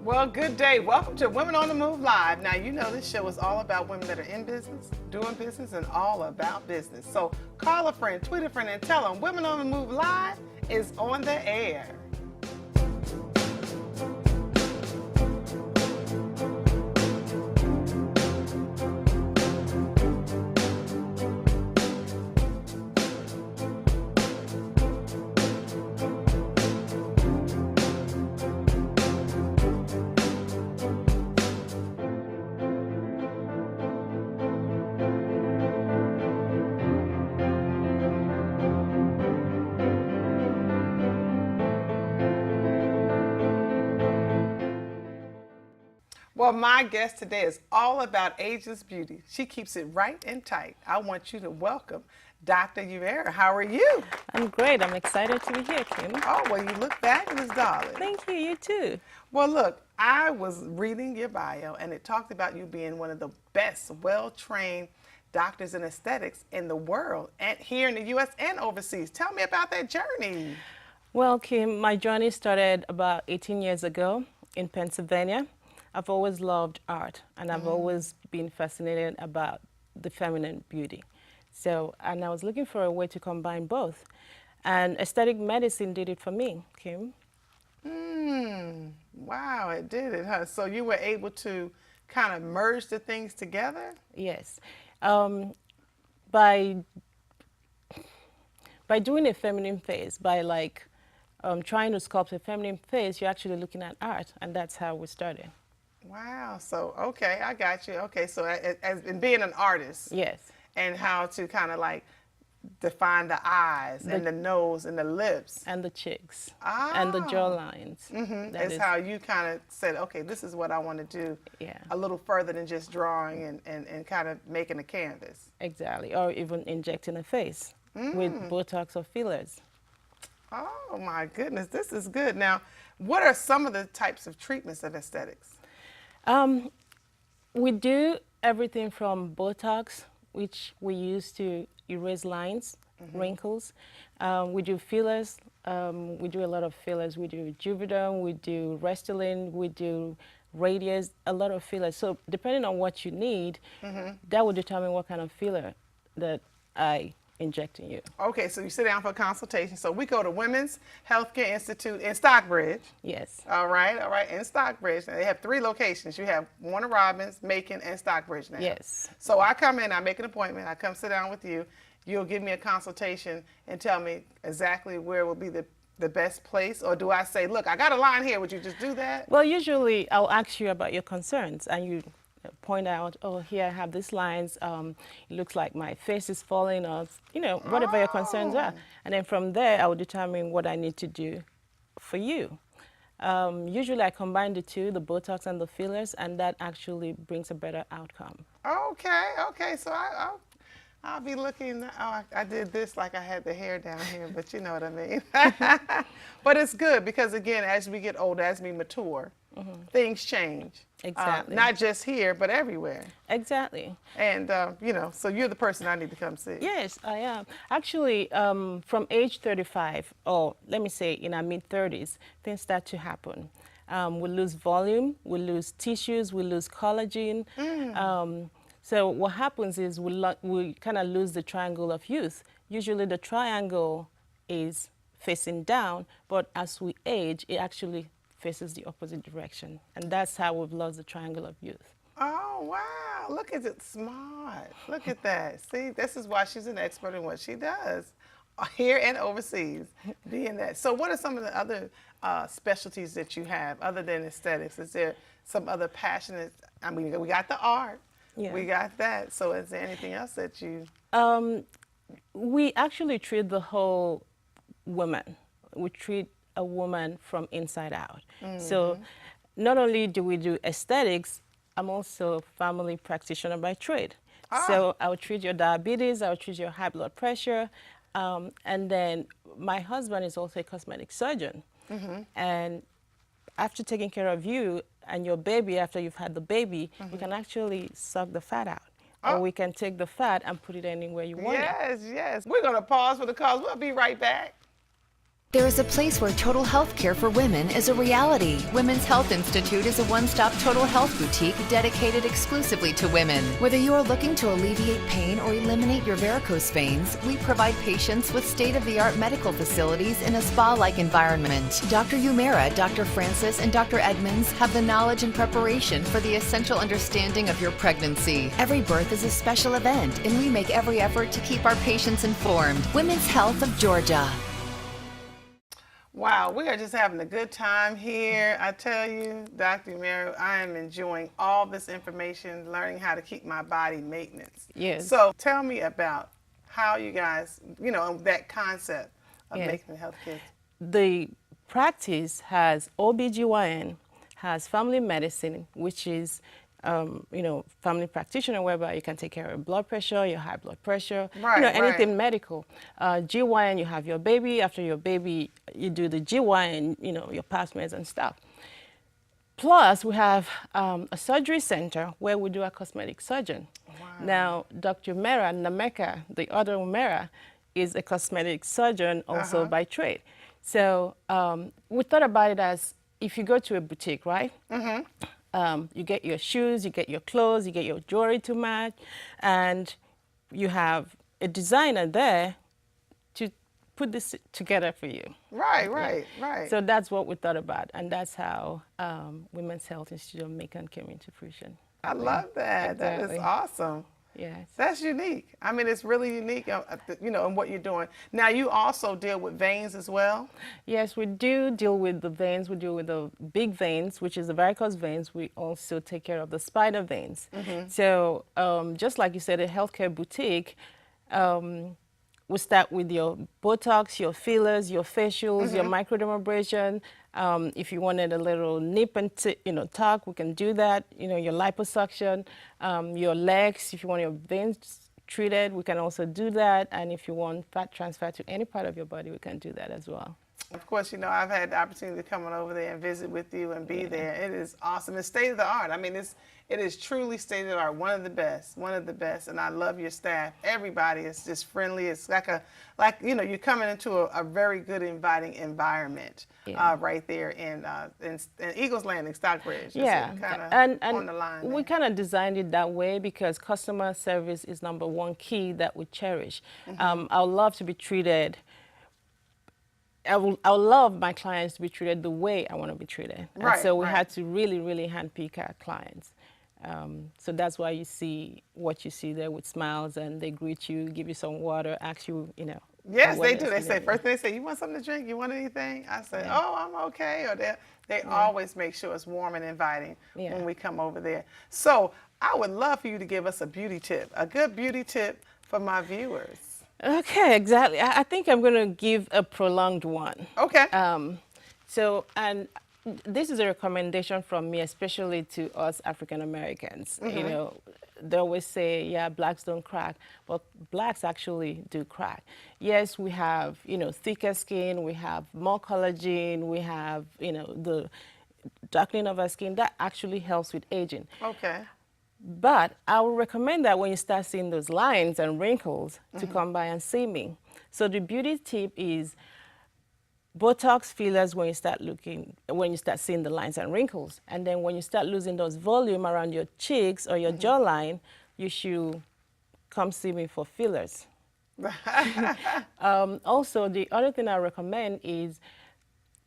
Well, good day. Welcome to Women on the Move Live. Now, you know this show is all about women that are in business, doing business, and all about business. So call a friend, tweet a friend, and tell them Women on the Move Live is on the air. Well, my guest today is all about ageless beauty. She keeps it right and tight. I want you to welcome Dr. Uvera. How are you? I'm great. I'm excited to be here, Kim. Oh, well, you look fabulous, darling. Thank you. You too. Well, look, I was reading your bio, and it talked about you being one of the best, well-trained doctors in aesthetics in the world, and here in the U.S. and overseas. Tell me about that journey. Well, Kim, my journey started about 18 years ago in Pennsylvania. I've always loved art, and I've always been fascinated about the feminine beauty. And I was looking for a way to combine both. And aesthetic medicine did it for me, Kim. Wow, it did it, huh? So you were able to kind of merge the things together? Yes. By doing a feminine face, by trying to sculpt a feminine face, you're actually looking at art, and that's how we started. Wow. So, okay, I got you. Okay, so as in being an artist. Yes. And how to kind of like define the eyes and the nose and the lips. And the cheeks. And the jawlines. That's how you kind of said, okay, this is what I want to do a little further than just drawing and kind of making a canvas. Exactly. Or even injecting a face with Botox or fillers. Oh, my goodness. This is good. Now, what are some of the types of treatments of aesthetics? We do everything from Botox, which we use to erase lines, wrinkles. We do fillers. We do a lot of fillers. We do Juvederm, we do Restylane, we do Radius, a lot of fillers. So depending on what you need, that will determine what kind of filler that I inject in you. Okay, so you sit down for a consultation. So we go to Women's Healthcare Institute in Stockbridge. Yes. All right, in Stockbridge. Now, they have 3 locations. You have Warner Robins, Macon, and Stockbridge now. Yes. So I come in, I make an appointment, I come sit down with you. You'll give me a consultation and tell me exactly where will be the best place? Or do I say, look, I got a line here, would you just do that? Well, usually I'll ask you about your concerns, and you point out, oh, here I have these lines, it looks like my face is falling, or, whatever your concerns are. And then from there, I will determine what I need to do for you. Usually I combine the two, the Botox and the fillers, and that actually brings a better outcome. Okay, so I'll be looking, I did this like I had the hair down here, but you know what I mean. But it's good because, again, as we get older, as we mature, things change. Exactly. Not just here, but everywhere. Exactly. And, so you're the person I need to come see. Yes, I am. Actually, from age 35, or let me say in our mid-30s, things start to happen. We lose volume, we lose tissues, we lose collagen. So what happens is we kind of lose the triangle of youth. Usually the triangle is facing down, but as we age, it actually faces the opposite direction. And that's how we've lost the triangle of youth. Oh, wow. Look at it. Smart. Look at that. See, this is why she's an expert in what she does, here and overseas, being that. So what are some of the other specialties that you have other than aesthetics? Is there some other passionate, we got the art. Yeah. We got that. So is there anything else that you? We actually treat the whole woman. We treat a woman from inside out. So not only do we do aesthetics, I'm also a family practitioner by trade. So I will treat your diabetes, I will treat your high blood pressure, and then my husband is also a cosmetic surgeon. And after taking care of you and your baby, after you've had the baby, we can actually suck the fat out. Or we can take the fat and put it anywhere you want it. Yes. We're going to pause for the calls. We'll be right back. There is a place where total health care for women is a reality. Women's Health Institute is a one-stop total health boutique dedicated exclusively to women. Whether you are looking to alleviate pain or eliminate your varicose veins, we provide patients with state-of-the-art medical facilities in a spa-like environment. Dr. Umera, Dr. Francis, and Dr. Edmonds have the knowledge and preparation for the essential understanding of your pregnancy. Every birth is a special event, and we make every effort to keep our patients informed. Women's Health of Georgia. Wow, we are just having a good time here. I tell you, Dr. Umera, I am enjoying all this information, learning how to keep my body maintenance. Yes. So tell me about how you guys, that concept of Yes. making health kids. The practice has OBGYN, has family medicine, which is family practitioner, whereby you can take care of your blood pressure, your high blood pressure, Right, anything right. medical. GYN, you have your baby. After your baby, you do the GYN, your pap smears and stuff. Plus, we have a surgery center where we do a cosmetic surgeon. Wow. Now, Dr. Umera Nameka, the other Umera, is a cosmetic surgeon also by trade. So we thought about it as if you go to a boutique, right? You get your shoes, you get your clothes, you get your jewelry to match, and you have a designer there to put this together for you. Right, right, right. So that's what we thought about, and that's how Women's Health Institute of Macon came into fruition. I love that. That Exactly. is awesome. Yes. That's unique. I mean, it's really unique, in what you're doing. Now, you also deal with veins as well? Yes, we do deal with the veins. We deal with the big veins, which is the varicose veins. We also take care of the spider veins. So just like you said, a healthcare boutique, we start with your Botox, your fillers, your facials, your microdermabrasion. If you wanted a little nip and tuck, we can do that. Your liposuction, your legs. If you want your veins treated, we can also do that. And if you want fat transfer to any part of your body, we can do that as well. Of course, I've had the opportunity to come on over there and visit with you and be there. It is awesome. It's state of the art. I mean, it is truly state of the art. One of the best. And I love your staff. Everybody is just friendly. It's you're coming into a very good, inviting environment right there in Eagles Landing, Stockbridge. Yeah, and on the line. We kind of designed it that way because customer service is number one key that we cherish. I would love to be treated. I would love my clients to be treated the way I want to be treated. Right, and so we right. had to really, really handpick our clients. So that's why you see what you see there with smiles, and they greet you, give you some water, ask you, Yes, they do. awareness They and say, everything. first they say, you want something to drink? You want anything? I say, oh, I'm okay. Or they always make sure it's warm and inviting when we come over there. So I would love for you to give us a beauty tip, a good beauty tip for my viewers. Okay, exactly. I think I'm going to give a prolonged one. Okay. And this is a recommendation from me, especially to us African Americans. They always say, yeah, blacks don't crack, but blacks actually do crack. Yes, we have, thicker skin, we have more collagen, we have, the darkening of our skin. That actually helps with aging. Okay. But I would recommend that when you start seeing those lines and wrinkles to come by and see me. So the beauty tip is Botox fillers when you start seeing the lines and wrinkles. And then when you start losing those volume around your cheeks or your jawline, you should come see me for fillers. Also, the other thing I recommend is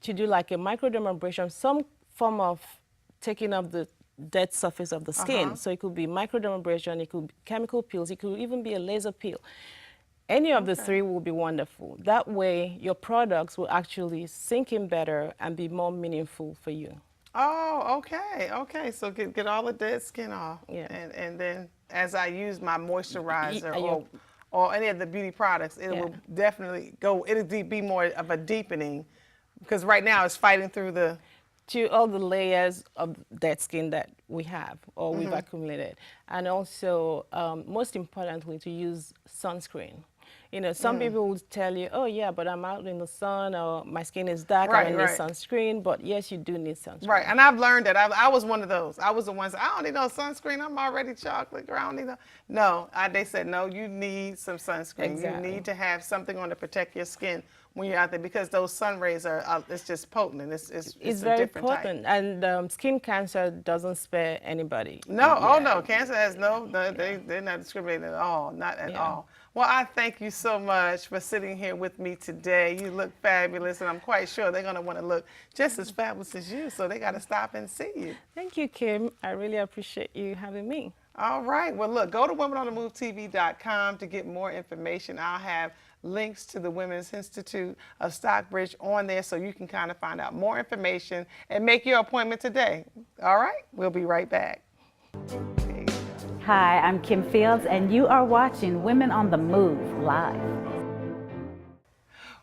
to do like a microdermabrasion, some form of taking off the dead surface of the skin. So it could be microdermabrasion, it could be chemical peels, it could even be a laser peel. Any of the three will be wonderful. That way, your products will actually sink in better and be more meaningful for you. Oh, okay. Okay. So get all the dead skin off. Yeah. And then as I use my moisturizer and or any of the beauty products, it will definitely it'll be more of a deepening because right now it's fighting through to all the layers of dead skin that we have or we've accumulated. And also, most importantly, to use sunscreen. You know, some people would tell you, oh yeah, but I'm out in the sun, or my skin is dark, I don't need sunscreen. But yes, you do need sunscreen. Right, and I've learned that. I was one of those. I was the ones, I don't need no sunscreen. I'm already chocolate. I don't need no. No, they said, no, you need some sunscreen. Exactly. You need to have something on to protect your skin when you're out there, because those sun rays are, it's just potent, and it's a very different potent, type. and skin cancer doesn't spare anybody. No, oh no, cancer has they're not discriminating at all, not at all. Well, I thank you so much for sitting here with me today. You look fabulous, and I'm quite sure they're going to want to look just as fabulous as you, so they got to stop and see you. Thank you, Kim. I really appreciate you having me. All right. Well, look, go to WomenOnTheMoveTV.com to get more information. I'll have links to the Women's Institute of Stockbridge on there, so you can kind of find out more information and make your appointment today. All right? We'll be right back. Hi, I'm Kim Fields, and you are watching Women on the Move Live.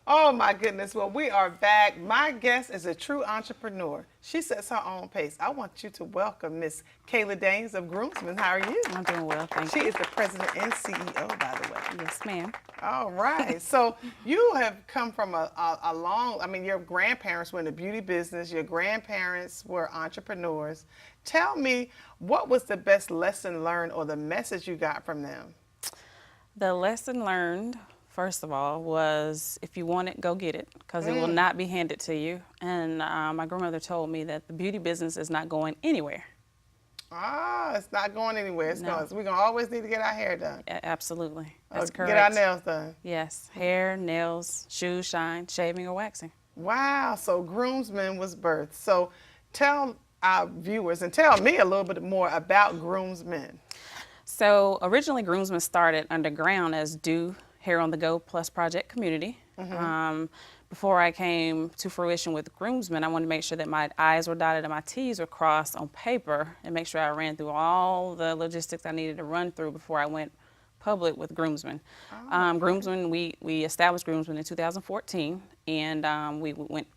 Oh my goodness, well, we are back. My guest is a true entrepreneur. She sets her own pace. I want you to welcome Miss Kayla Daines of Groomsmen. How are you? I'm doing well, thank you. She is the president and CEO, by the way. Yes, ma'am. All right. So you have come from a long, I mean, your grandparents were in the beauty business. Your grandparents were entrepreneurs. Tell me, what was the best lesson learned or the message you got from them? The lesson learned, first of all, was if you want it, go get it, because it will not be handed to you. And my grandmother told me that the beauty business is not going anywhere. Ah, it's not going anywhere. We're going to always need to get our hair done. Absolutely. That's correct. Get our nails done. Yes. Hair, nails, shoes, shine, shaving, or waxing. Wow. So Groomsmen was birthed. So tell our viewers and tell me a little bit more about Groomsmen. So originally, Groomsmen started underground as Do Hair on the Go Plus Project Community. Before I came to fruition with Groomsmen, I wanted to make sure that my I's were dotted and my T's were crossed on paper, and make sure I ran through all the logistics I needed to run through before I went public with Groomsmen. Groomsmen, we established Groomsmen in 2014, and we went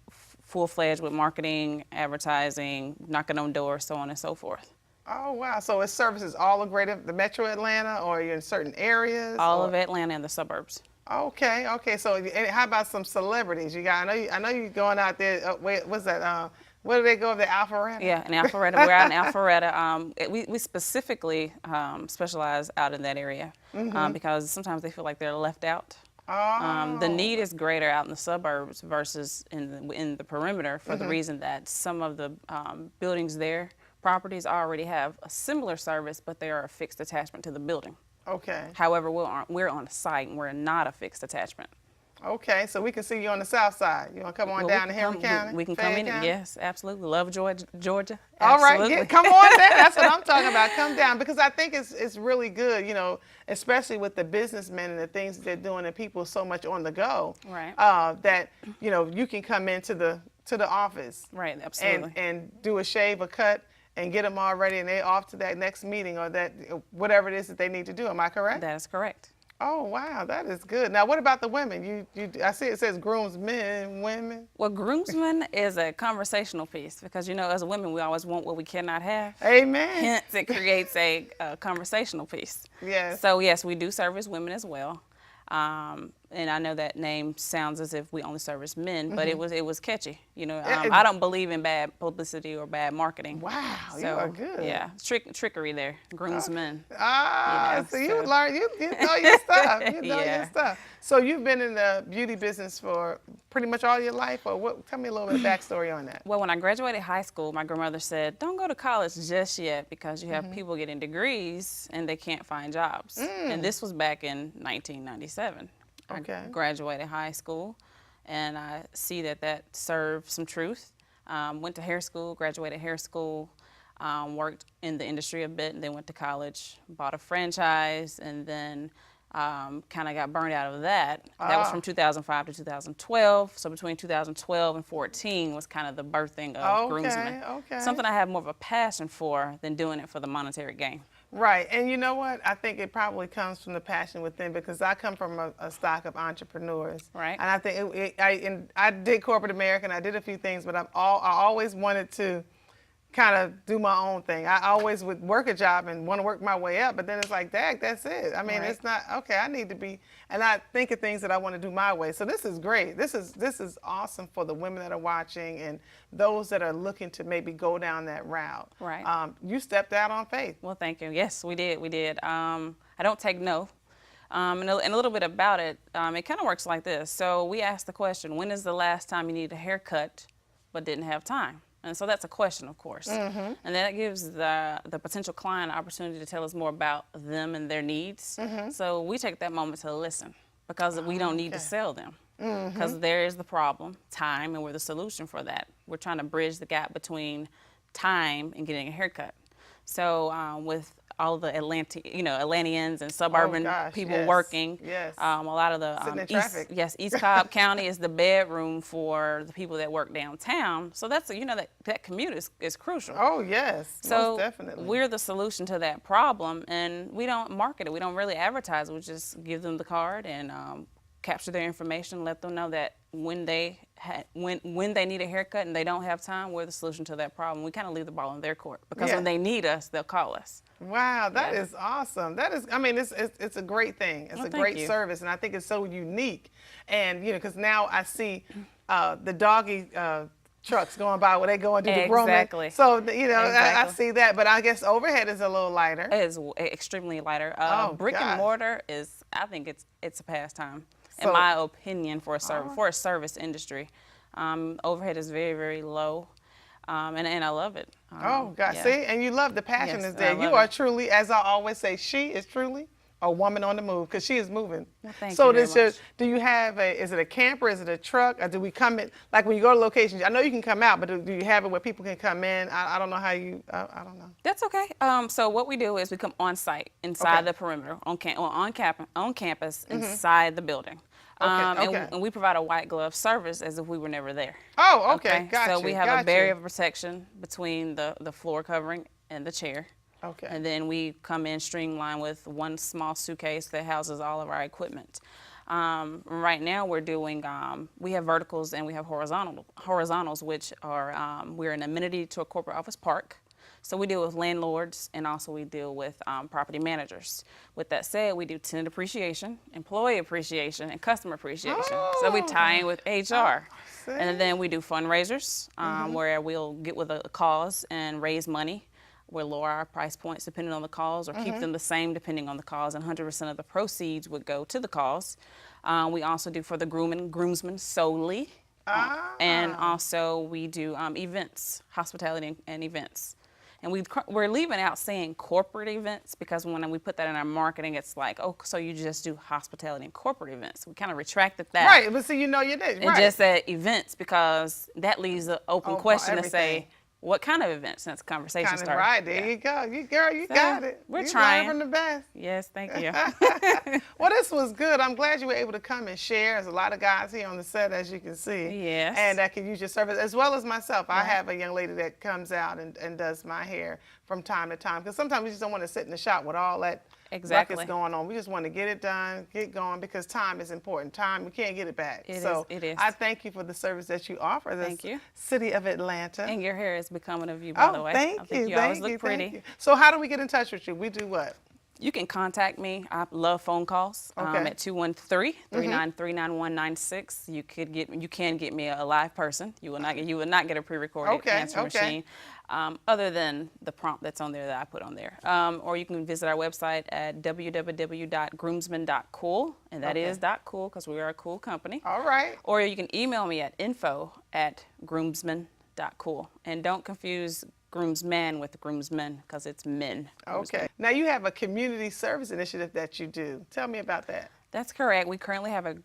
full-fledged with marketing, advertising, knocking on doors, so on and so forth. Oh, wow. So it services all of the metro Atlanta, or you're in certain areas? All of Atlanta and the suburbs. Okay, okay. So how about some celebrities? You got, I know you're going out there, what's that, where do they go, the Alpharetta? Yeah, in Alpharetta. We're out in Alpharetta. We specifically specialize out in that area because sometimes they feel like they're left out. The need is greater out in the suburbs versus in the perimeter for the reason that some of the buildings there, properties already have a similar service, but they are a fixed attachment to the building. Okay. However, we're on a site and we're not a fixed attachment. Okay, so we can see you on the south side. You want to come on down to Henry County? We can come in, yes, absolutely. Love Georgia. All right, come on down. That's what I'm talking about. Come down, because I think it's really good, you know, especially with the businessmen and the things that they're doing, and people so much on the go. Right. That, you know, you can come into the office. Right, absolutely. And do a shave, a cut, and get them all ready, and they're off to that next meeting or that whatever it is that they need to do. Am I correct? That is correct. Oh, wow, that is good. Now, what about the women? I see it says groomsmen, women. Well, groomsmen is a conversational piece because, you know, as women, we always want what we cannot have. Amen. Hence, it creates a conversational piece. Yes. So, yes, we do service women as well. And I know that name sounds as if we only service men, but it was catchy. You know, I don't believe in bad publicity or bad marketing. Wow, so, you are good. Yeah, trickery there, groomsmen. So you learn, you know your stuff. You know your stuff. So you've been in the beauty business for pretty much all your life, or what? Tell me a little bit of backstory on that. Well, when I graduated high school, my grandmother said, "Don't go to college just yet because you have people getting degrees and they can't find jobs." And this was back in 1997. Okay. I graduated high school, and I see that served some truth. Went to hair school, graduated hair school, worked in the industry a bit, and then went to college, bought a franchise, and then kind of got burned out of that. That was from 2005 to 2012. So between 2012 and 14 was kind of the birthing of Groomsmen. Okay. Something I have more of a passion for than doing it for the monetary gain. Right, and you know what? I think it probably comes from the passion within, because I come from a stock of entrepreneurs. Right. And I think I did corporate America, and I did a few things, but I always wanted to kind of do my own thing. I always would work a job and want to work my way up, but then it's like, dang, that's it. I mean, Right. it's not, okay, I need to be, and I think of things that I want to do my way. So this is great. This is awesome for the women that are watching and those that are looking to maybe go down that route. Right. You stepped out on faith. Well, thank you. Yes, we did. We did. I don't take no. And a little bit about it, it kind of works like this. So we asked the question, when is the last time you needed a haircut but didn't have time? And so that's a question, of course. And that gives the potential client an opportunity to tell us more about them and their needs. So we take that moment to listen because we don't need to sell them. Because there is the problem, time, and we're the solution for that. We're trying to bridge the gap between time and getting a haircut. So with all the Atlanteans and suburban gosh, people yes, working, yes. a lot of the Sitting in traffic. East Cobb County is the bedroom for the people that work downtown. So that's that commute is crucial. Oh, yes, So most definitely. we're the solution to that problem, and we don't market it. We don't really advertise. We just give them the card and capture their information, let them know that when they need a haircut and they don't have time, we're the solution to that problem. We kind of leave the ball in their court because Yeah. when they need us, they'll call us. Wow, that Yeah. is awesome. That is, I mean, it's a great thing. It's Well, a thank great you. service, and I think it's so unique. And because now I see the doggy trucks going by where they go and do the grooming. Exactly. So I Exactly. see that, but I guess overhead is a little lighter. It is extremely lighter. Oh, Brick gosh. and mortar is, I think it's a pastime, So- in my opinion, for a service industry. Overhead is very, very low, and I love it. Oh gosh, yeah. see, and you love the passion Yes, is there. I You love are it. truly, as I always say, she is truly a woman on the move because she is moving. Well, thank so you very does your, much. do you have is it a camper, is it a truck, or do we come in, like when you go to locations, I know you can come out, but do you have it where people can come in? I don't know how you, I don't know. That's okay. So what we do is we come on site inside Okay. the perimeter, on campus inside the building. Okay. And we provide a white glove service as if we were never there. Oh, okay, gotcha. So we have gotcha. a barrier of protection between the floor covering and the chair. Okay. And then we come in streamlined with one small suitcase that houses all of our equipment. Right now we're doing, we have verticals and we have horizontals, which are, we're an amenity to a corporate office park. So we deal with landlords and also we deal with property managers. With that said, we do tenant appreciation, employee appreciation, and customer appreciation. So we tie in with HR. see. And then we do fundraisers where we'll get with a cause and raise money. We'll lower our price points depending on the cause or keep them the same depending on the cause, and 100% of the proceeds would go to the cause. We also do for the groomsmen solely. And also we do events, hospitality and events. And we're leaving out saying corporate events because when we put that in our marketing, it's like, oh, so you just do hospitality and corporate events. We kind of retracted that. Right, but see, you know you did, And right. just said events because that leaves an open Open question to everything. say, what kind of events since the conversation Kind of started? right, there Yeah. you go. You girl, you So, got it. we're You trying. learned from the best. Yes, thank you. Well, this was good. I'm glad you were able to come and share. There's a lot of guys here on the set, as you can see. Yes. And that can use your service, as well as myself. I have a young lady that comes out and does my hair from time to time. Because sometimes we just don't want to sit in the shop with all that Exactly. ruckus going on. We just want to get it done, get going, because time is important. Time, we can't get it back. It is. I thank you for the service that you offer the Thank you. City of Atlanta. And your hair is becoming of you, by the way. Thank I think you. you always Thank look you. pretty. Thank you. So how do we get in touch with you? We do what? You can contact me. I love phone calls Okay. at 213-393-9196. You can get me a live person. You will not get a pre-recorded Okay, answer okay. machine, other than the prompt that's on there that I put on there. Or you can visit our website at www.groomsmen.cool, and that is .cool because we are a cool company. All right. Or you can email me at info@groomsmen.cool, and don't confuse groomsman with groomsmen because it's men. Okay. Now you have a community service initiative that you do. Tell me about that. That's correct. We currently have a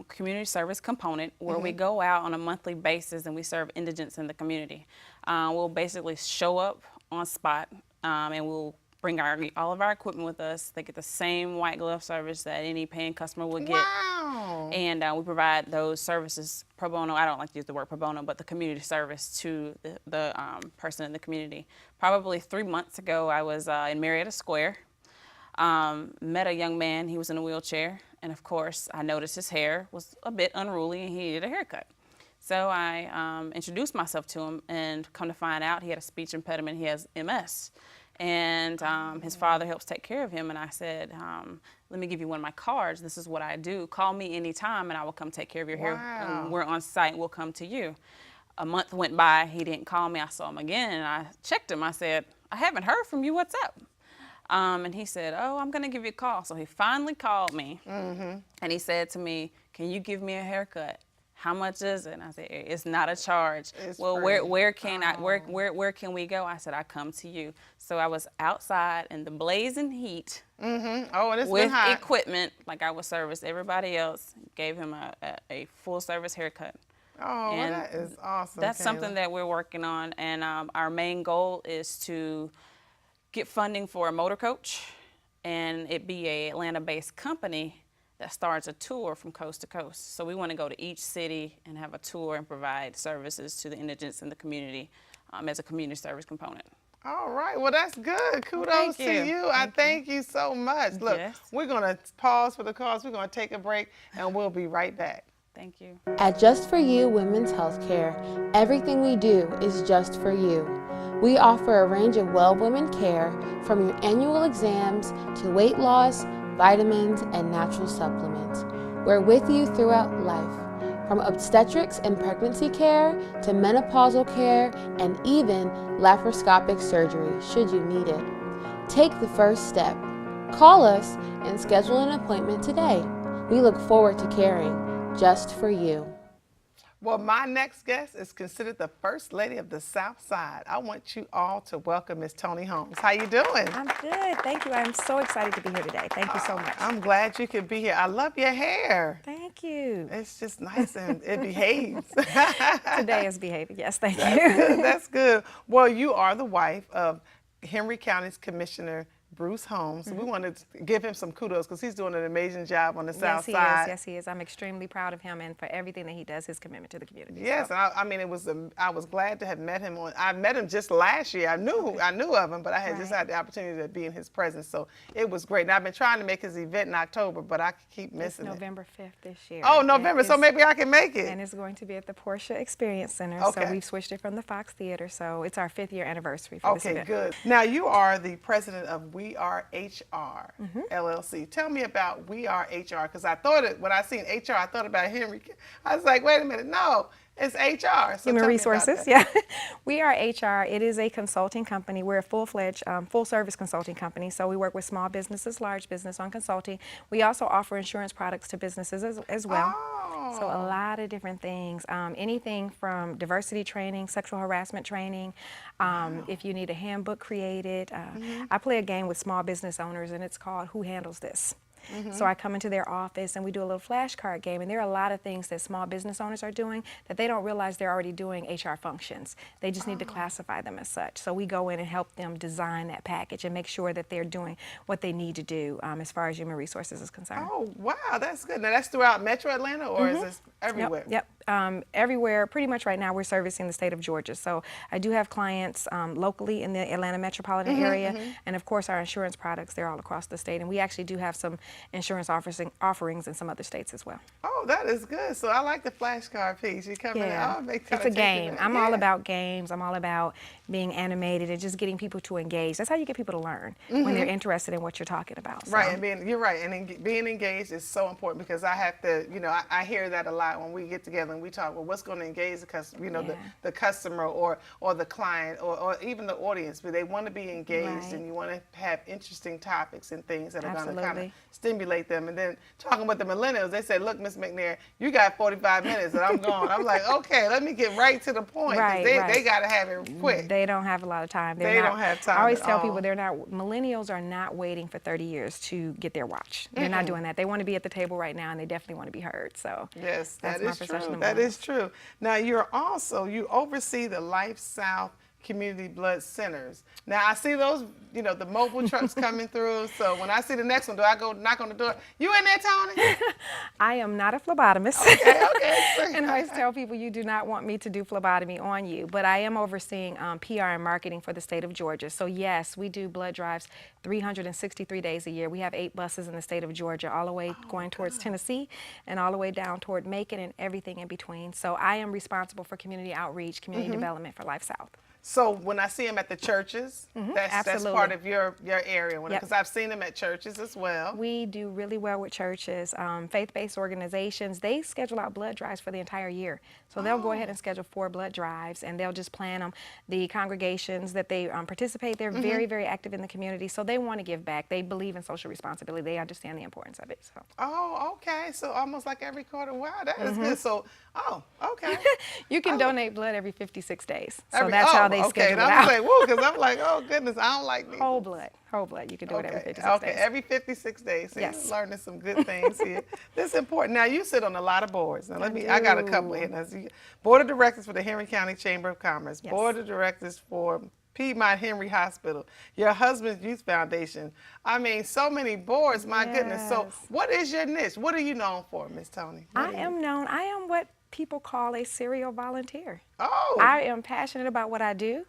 community service component where we go out on a monthly basis and we serve indigents in the community. We'll basically show up on spot and we'll bring all of our equipment with us. They get the same white glove service that any paying customer would get. Wow. And we provide those services pro bono. I don't like to use the word pro bono, but the community service to the person in the community. Probably 3 months ago, I was in Marietta Square, met a young man. He was in a wheelchair. And of course, I noticed his hair was a bit unruly and he needed a haircut. So I introduced myself to him, and come to find out he had a speech impediment. He has MS. And his father helps take care of him. And I said, let me give you one of my cards. This is what I do. Call me anytime and I will come take care of your hair. And we're on site, we'll come to you. A month went by, he didn't call me. I saw him again and I checked him. I said, I haven't heard from you, what's up? And he said, oh, I'm gonna give you a call. So he finally called me and he said to me, can you give me a haircut? How much is it? And I said, it's not a charge. It's well, free. where can where can we go? I said, I come to you. So I was outside in the blazing heat Oh, and it's with been hot. equipment, like I would service everybody else, gave him a full service haircut. Oh, And that is awesome. That's Kayla. something that we're working on, and our main goal is to get funding for a motor coach, and it be a Atlanta-based company that starts a tour from coast to coast. So we want to go to each city and have a tour and provide services to the indigents in the community as a community service component. All right. Well, that's good. Kudos Thank to you. you. I thank you so much. Look, Yes. we're going to pause for the cause. We're going to take a break, and we'll be right back. Thank you. At Just For You Women's Healthcare, everything we do is just for you. We offer a range of well women care, from your annual exams to weight loss, vitamins, and natural supplements. We're with you throughout life, from obstetrics and pregnancy care to menopausal care and even laparoscopic surgery should you need it. Take the first step. Call us and schedule an appointment today. We look forward to caring just for you. Well, my next guest is considered the First Lady of the South Side. I want you all to welcome Miss Toni Holmes. How you doing? I'm good, thank you. I'm so excited to be here today. Thank you so much. I'm glad you could be here. I love your hair. Thank you. It's just nice and it behaves. Today is behaving. Yes, thank you. That's good. Well, you are the wife of Henry County's Commissioner Bruce Holmes. So we wanted to give him some kudos because he's doing an amazing job on the South Side. Yes, he is. I'm extremely proud of him and for everything that he does, his commitment to the community. Yes, So, and I mean, I was glad to have met him. I met him just last year. I knew of him, but I had just Right. had the opportunity to be in his presence. So it was great. And I've been trying to make his event in October, but I keep it's missing it. November 5th this year. Oh, and November. So it's- maybe I can make it. And it's going to be at the Porsche Experience Center. Okay. So we've switched it from the Fox Theater. So it's our 5th year anniversary for this Okay, event. good. Now you are the president of We Are HR Mm-hmm. LLC. Tell me about We Are HR because I thought when I seen HR, I thought about Henry. I was like, wait a minute, no, it's HR. So Human tell me about Resources, that. yeah. We are HR. It is a consulting company. We're a full-fledged, full-service consulting company. So we work with small businesses, large business on consulting. We also offer insurance products to businesses as well. So a lot of different things. Anything from diversity training, sexual harassment training. If you need a handbook created. I play a game with small business owners, and it's called Who Handles This? So I come into their office and we do a little flashcard game, and there are a lot of things that small business owners are doing that they don't realize they're already doing HR functions. They just need to classify them as such. So we go in and help them design that package and make sure that they're doing what they need to do as far as human resources is concerned. Oh, wow, that's good. Now that's throughout Metro Atlanta, or is this everywhere? Yep. Everywhere. Pretty much right now we're servicing the state of Georgia. So I do have clients locally in the Atlanta metropolitan area, and of course our insurance products, they're all across the state. And we actually do have some insurance offerings in some other states as well. Oh, that is good. So I like the flashcard piece. You come in, oh, It's a game. I'm all about games. I'm all about being animated and just getting people to engage. That's how you get people to learn when they're interested in what you're talking about. So. Right, and you're right, and being engaged is so important because I have to, I hear that a lot when we get together and we talk. Well, what's going to engage the customer, the customer or the client or even the audience? But they want to be engaged, and you want to have interesting topics and things that are going to kind of stimulate them. And then talking with the millennials, they say, "Look, Miss McNair, you got 45 minutes, and I'm gone." I'm like, "Okay, let me get right to the point." Right, they got to have it quick. They don't have a lot of time. They don't have time I always at tell all. people millennials are not waiting for 30 years to get their watch. They're not doing that. They want to be at the table right now, and they definitely want to be heard. So Yes, that's that my is perception true. of That millennials. is true. Now you oversee the Life South community blood centers. Now I see those, you know, the mobile trucks coming through. So when I see the next one, do I go knock on the door? You in there, Tony? I am not a phlebotomist. Okay. And I always tell people you do not want me to do phlebotomy on you, but I am overseeing PR and marketing for the state of Georgia. So yes, we do blood drives 363 days a year. We have 8 buses in the state of Georgia, all the way going towards Tennessee and all the way down toward Macon and everything in between. So I am responsible for community outreach, community development for Life South. So when I see them at the churches, that's absolutely. part of your area, Yep. because I've seen them at churches as well. We do really well with churches, faith-based organizations. They schedule out blood drives for the entire year. So they'll go ahead and schedule 4 blood drives, and they'll just plan them. The congregations that they participate, they're very, very active in the community. So they want to give back. They believe in social responsibility. They understand the importance of it. So. Oh, okay. So almost like every quarter. Wow, that is good. So, okay. You can donate blood every 56 days. So Every- that's how they okay. schedule And it I'm out. like, whoa, because I'm like, oh goodness, I don't like needles. Whole blood. Whole blood. You can do it every 56 okay, days. every 56 days. So Yes. you're learning some good things here. This is important. Now you sit on a lot of boards. Now I got a couple here. Now, Board of Directors for the Henry County Chamber of Commerce. Yes. Board of Directors for Piedmont Henry Hospital. Your husband's Youth Foundation. I mean, so many boards. My goodness. So Yes. what is your niche? What are you known for, Miss Tony? I am what people call a serial volunteer. Oh. I am passionate about what I do.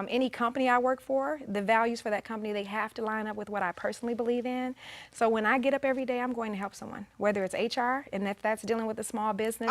Any company I work for, the values for that company, they have to line up with what I personally believe in. So when I get up every day, I'm going to help someone, whether it's HR, and if that's dealing with a small business.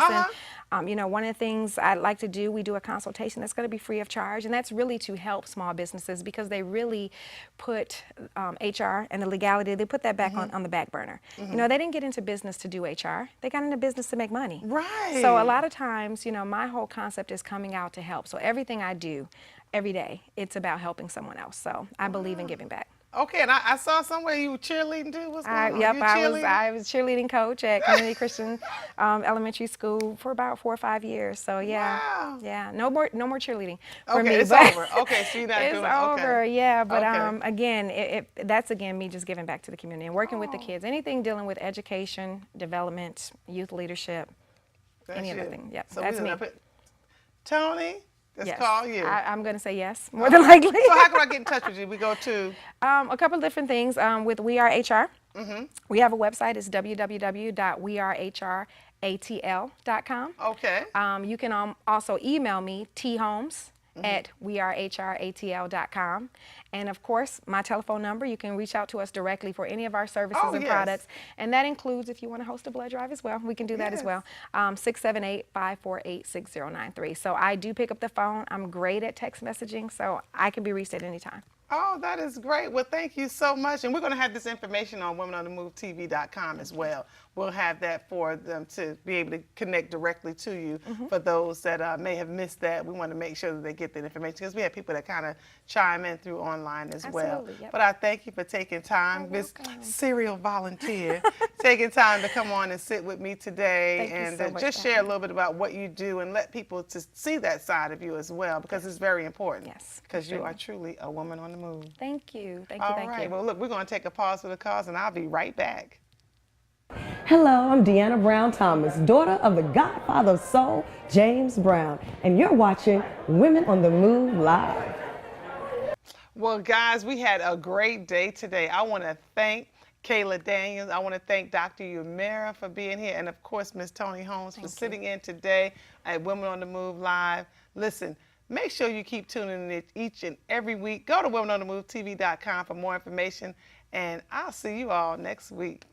And, you know, one of the things I like to do, we do a consultation that's going to be free of charge, and that's really to help small businesses because they really put HR and the legality, they put that back on the back burner. You know, they didn't get into business to do HR. They got into business to make money. Right. So a lot of times, you know, my whole concept is coming out to help. So everything I do, every day, it's about helping someone else. So I believe in giving back. Okay, and I saw somewhere you were cheerleading too. What's going on? Yep, You I was cheerleading coach at Community Christian Elementary School for about 4 or 5 years. So yeah, Wow. yeah, no more cheerleading for Okay, me. it's but over. Okay, so you're not it's doing over. Okay. Yeah, but Okay. again, that's again me just giving back to the community and working with the kids. Anything dealing with education, development, youth leadership, That's any you. other thing. Yep, So that's we're me. gonna put Tony. Let's Yes. call you. I'm going to say yes, more than likely. So how can I get in touch with you? We go to. A couple of different things with We Are HR. We have a website. It's www.weareHRATL.com. Okay. You can also email me, tholmes at weareHRATL.com. And of course, my telephone number, you can reach out to us directly for any of our services and yes. products. And that includes if you want to host a blood drive as well, we can do that as well. 678-548-6093. So I do pick up the phone. I'm great at text messaging, so I can be reached at any time. Oh, that is great. Well, thank you so much. And we're going to have this information on WomenOnTheMoveTV.com as well. We'll have that for them to be able to connect directly to you. For those that may have missed that, we want to make sure that they get that information because we have people that kind of chime in through online as well. Absolutely, yep. But I thank you for taking time, Miss Serial Volunteer, taking time to come on and sit with me today Thank you and so much just for share a having me. little bit about what you do and let people to see that side of you as well because it's very important. Yes, Because you are absolutely. truly a woman on the move. Thank you. Thank you. All Thank right. you. Well, look, we're going to take a pause for the cause, and I'll be right back. Hello, I'm Deanna Brown Thomas, daughter of the Godfather of Soul, James Brown, and you're watching Women on the Move Live. Well, guys, we had a great day today. I want to thank Kayla Daniels. I want to thank Dr. Yumera for being here, and of course, Miss Tony Holmes for sitting in today at Women on the Move Live. Listen, make sure you keep tuning in each and every week. Go to WomenOnTheMoveTV.com for more information, and I'll see you all next week.